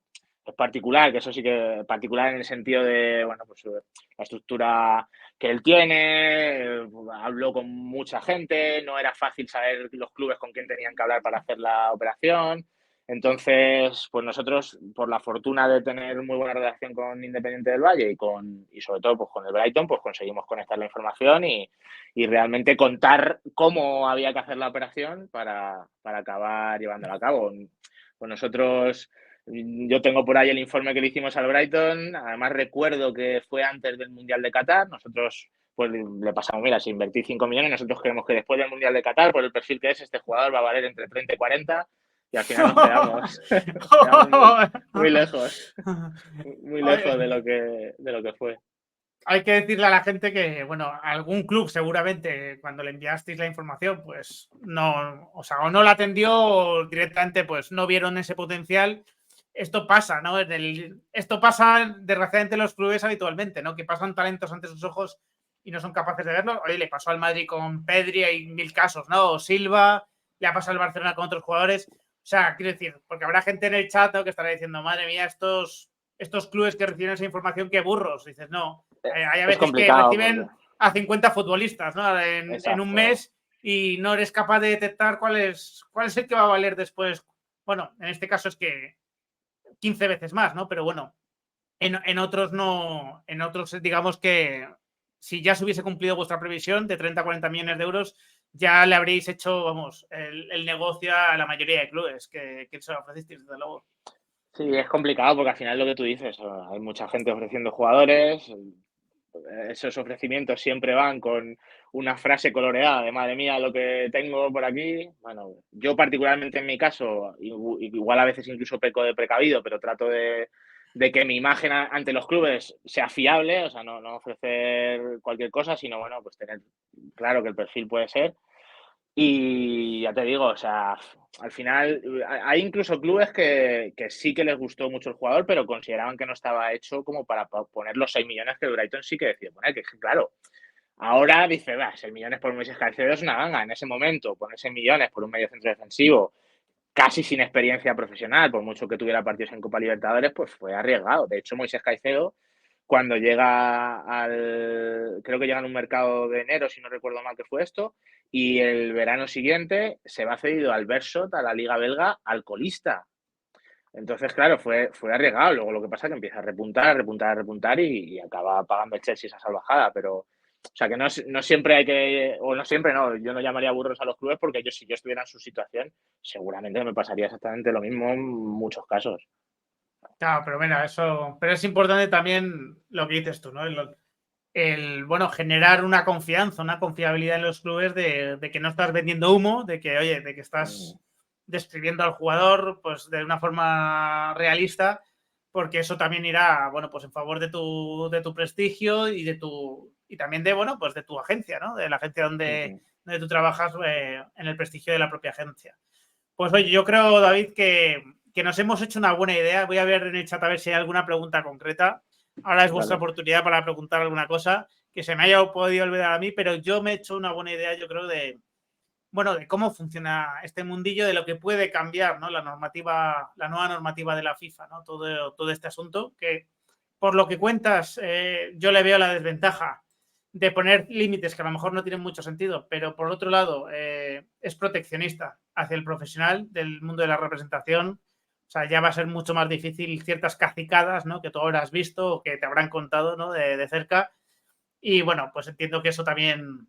particular, que eso sí que particular en el sentido de, bueno, pues la estructura que él tiene, habló con mucha gente, no era fácil saber los clubes con quién tenían que hablar para hacer la operación. Entonces, pues nosotros, por la fortuna de tener muy buena relación con Independiente del Valle y sobre todo pues con el Brighton, pues conseguimos conectar la información y realmente contar cómo había que hacer la operación para acabar llevándola a cabo. Pues nosotros, yo tengo por ahí el informe que le hicimos al Brighton, además recuerdo que fue antes del Mundial de Qatar, nosotros pues le pasamos, mira, si invertí 5 millones, nosotros creemos que después del Mundial de Qatar, por el perfil que es, este jugador va a valer entre 30 y 40 y al final nos quedamos muy lejos, muy lejos de lo que fue. Hay que decirle a la gente que, bueno, algún club seguramente cuando le enviasteis la información, pues no, o sea, o no la atendió o directamente pues no vieron ese potencial. Esto pasa, ¿no? Esto pasa desgraciadamente en los clubes habitualmente, ¿no? Que pasan talentos ante sus ojos y no son capaces de verlo. Oye, le pasó al Madrid con Pedri, hay 1000 casos, ¿no? O Silva, le ha pasado al Barcelona con otros jugadores. O sea, quiero decir, porque habrá gente en el chat, ¿no?, que estará diciendo, madre mía, estos clubes que reciben esa información, qué burros. Y dices, no, hay a Es veces que complicado porque... reciben a 50 futbolistas, ¿no?, en un mes y no eres capaz de detectar cuál es el que va a valer después. Bueno, en este caso es que 15 veces más, ¿no? Pero bueno, en otros no, en otros digamos que si ya se hubiese cumplido vuestra previsión de 30 a 40 millones de euros, ya le habréis hecho, vamos, el negocio a la mayoría de clubes que se lo ofrecisteis, desde luego. Sí, es complicado porque al final lo que tú dices, hay mucha gente ofreciendo jugadores, esos ofrecimientos siempre van con una frase coloreada de madre mía lo que tengo por aquí. Bueno, yo particularmente en mi caso, igual a veces incluso peco de precavido, pero trato de que mi imagen ante los clubes sea fiable, o sea, no ofrecer cualquier cosa, sino bueno, pues tener claro que el perfil puede ser. Y ya te digo, o sea, al final hay incluso clubes que sí que les gustó mucho el jugador, pero consideraban que no estaba hecho como para poner los 6 millones que el Brighton sí que decidió poner, que claro, ahora dice, 6 millones por Moisés Caicedo es una ganga. En ese momento, poner 6 millones por un medio centro defensivo casi sin experiencia profesional, por mucho que tuviera partidos en Copa Libertadores, pues fue arriesgado. De hecho, Moisés Caicedo, cuando llega creo que llega en un mercado de enero, si no recuerdo mal que fue esto, y el verano siguiente se va cedido al Beerschot, a la Liga Belga, al colista. Entonces, claro, fue arriesgado. Luego lo que pasa es que empieza a repuntar y acaba pagando el Chelsea esa salvajada. Pero, o sea, que no siempre hay que, o no siempre no, yo no llamaría burros a los clubes porque si yo estuviera en su situación, seguramente me pasaría exactamente lo mismo en muchos casos. Claro, pero mira, eso. Pero es importante también lo que dices tú, ¿no? Bueno, generar una confianza, una confiabilidad en los clubes de que no estás vendiendo humo, de que, oye, de que estás describiendo al jugador pues de una forma realista, porque eso también irá, bueno, pues en favor de tu prestigio y también de, bueno, pues de tu agencia, ¿no? De la agencia donde tú trabajas, en el prestigio de la propia agencia. Pues oye, yo creo, David, que nos hemos hecho una buena idea. Voy a ver en el chat a ver si hay alguna pregunta concreta. Ahora es vuestra oportunidad para preguntar alguna cosa que se me haya podido olvidar a mí, pero yo me he hecho una buena idea, yo creo, bueno, de cómo funciona este mundillo, de lo que puede cambiar, ¿no? La nueva normativa de la FIFA, ¿no? Todo este asunto, que por lo que cuentas, yo le veo la desventaja de poner límites que a lo mejor no tienen mucho sentido, pero por otro lado, es proteccionista hacia el profesional del mundo de la representación. O sea, ya va a ser mucho más difícil ciertas cacicadas, ¿no? Que tú habrás visto o que te habrán contado, ¿no? De cerca. Y bueno, pues entiendo que eso también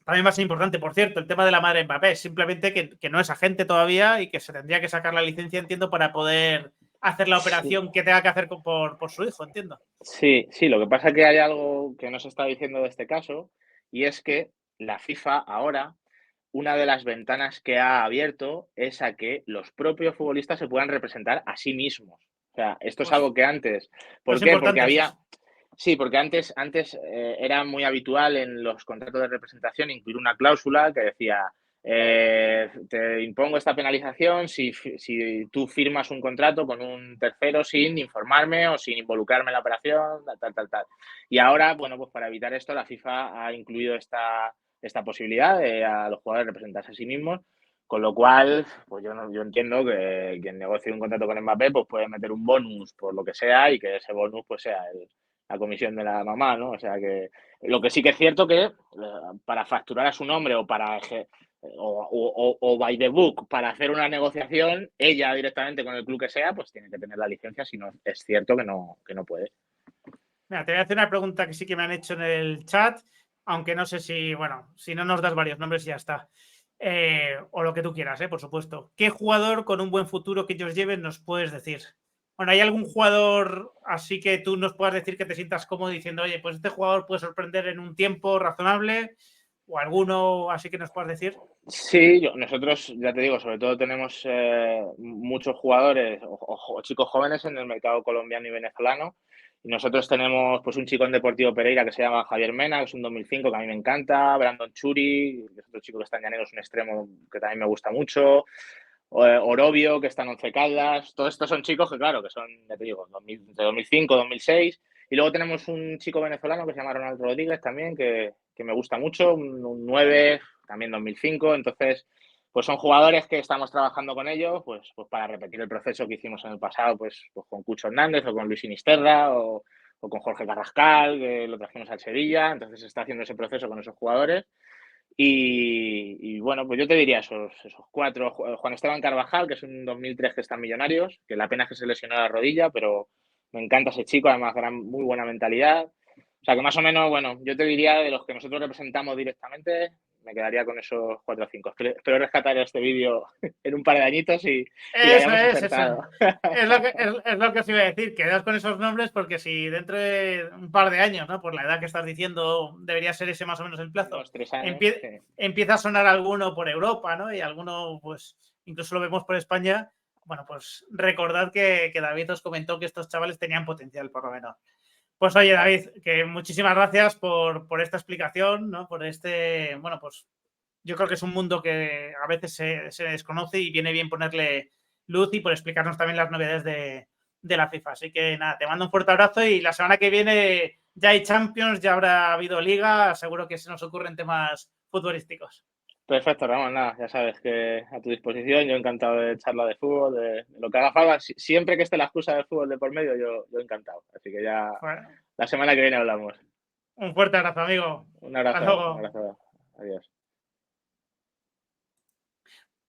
va a ser importante. Por cierto, el tema de la madre de Mbappé, simplemente que no es agente todavía y que se tendría que sacar la licencia, entiendo, para poder hacer la operación que tenga que hacer por su hijo, entiendo. Sí, sí, lo que pasa es que hay algo que no se está diciendo de este caso, y es que la FIFA ahora, una de las ventanas que ha abierto es a que los propios futbolistas se puedan representar a sí mismos. O sea, esto es Pues, algo que antes. ¿Por pues qué? Porque importante, sí. había. Sí, porque antes era muy habitual en los contratos de representación incluir una cláusula que decía te impongo esta penalización si tú firmas un contrato con un tercero sin informarme o sin involucrarme en la operación, tal. Y ahora, bueno, pues para evitar esto, la FIFA ha incluido esta posibilidad de a los jugadores representarse a sí mismos, con lo cual, pues yo entiendo que quien negocie un contrato con Mbappé pues puede meter un bonus por lo que sea y que ese bonus pues sea la comisión de la mamá, ¿no? O sea que lo que sí que es cierto que para facturar a su nombre o para o by the book para hacer una negociación, ella directamente con el club que sea, pues tiene que tener la licencia, si no es cierto que no puede. Mira, te voy a hacer una pregunta que sí que me han hecho en el chat, aunque no sé si, bueno, si no nos das varios nombres y ya está. O lo que tú quieras, por supuesto. ¿Qué jugador con un buen futuro que ellos lleven nos puedes decir? Bueno, ¿hay algún jugador así que tú nos puedas decir que te sientas cómodo diciendo, oye, pues este jugador puede sorprender en un tiempo razonable? ¿O alguno así que nos puedas decir? Sí, nosotros, ya te digo, sobre todo tenemos muchos jugadores o chicos jóvenes en el mercado colombiano y venezolano. Y nosotros tenemos pues un chico en Deportivo Pereira que se llama Javier Mena, que es un 2005 que a mí me encanta, Brandon Churi, que es otro chico que está en Llaneros, un extremo que también me gusta mucho, Orobio, que está en Once Caldas. Todos estos son chicos que, claro, que son, ya te digo, de 2005, 2006. Y luego tenemos un chico venezolano que se llama Ronaldo Rodríguez también, que me gusta mucho, un 9, también 2005. Entonces, pues son jugadores que estamos trabajando con ellos, pues para repetir el proceso que hicimos en el pasado, pues con Cucho Hernández o con Luis Sinisterra o con Jorge Carrascal, que lo trajimos al Sevilla. Entonces se está haciendo ese proceso con esos jugadores. Y bueno, pues yo te diría esos cuatro. Juan Esteban Carvajal, que es un 2003 que está en Millonarios, que la pena es que se lesionó la rodilla, pero me encanta ese chico, además muy buena mentalidad. O sea que más o menos, bueno, yo te diría de los que nosotros representamos directamente, me quedaría con esos 4 o 5. Espero rescatar este vídeo en un par de añitos y que Eso hayamos es, eso. acertado. Es lo que os iba a decir, quedaos con esos nombres porque si dentro de un par de años, ¿no? Por la edad que estás diciendo, debería ser ese más o menos el plazo. 2, 3 años. Sí. Empieza a sonar alguno por Europa, ¿no? Y alguno, pues, incluso lo vemos por España. Bueno, pues recordad que David os comentó que estos chavales tenían potencial, por lo menos. Pues oye, David, que muchísimas gracias por esta explicación, ¿no? Por bueno, pues yo creo que es un mundo que a veces se desconoce y viene bien ponerle luz y por explicarnos también las novedades de la FIFA. Así que nada, te mando un fuerte abrazo y la semana que viene ya hay Champions, ya habrá habido Liga, seguro que se nos ocurren temas futbolísticos. Perfecto, Ramón, nada, ya sabes que a tu disposición, yo encantado de charla de fútbol, de lo que haga falta, siempre que esté la excusa del fútbol de por medio, yo encantado. Así que ya Bueno, la semana que viene hablamos. un fuerte abrazo, amigo. Un Hasta abrazo, un luego. abrazo. Adiós.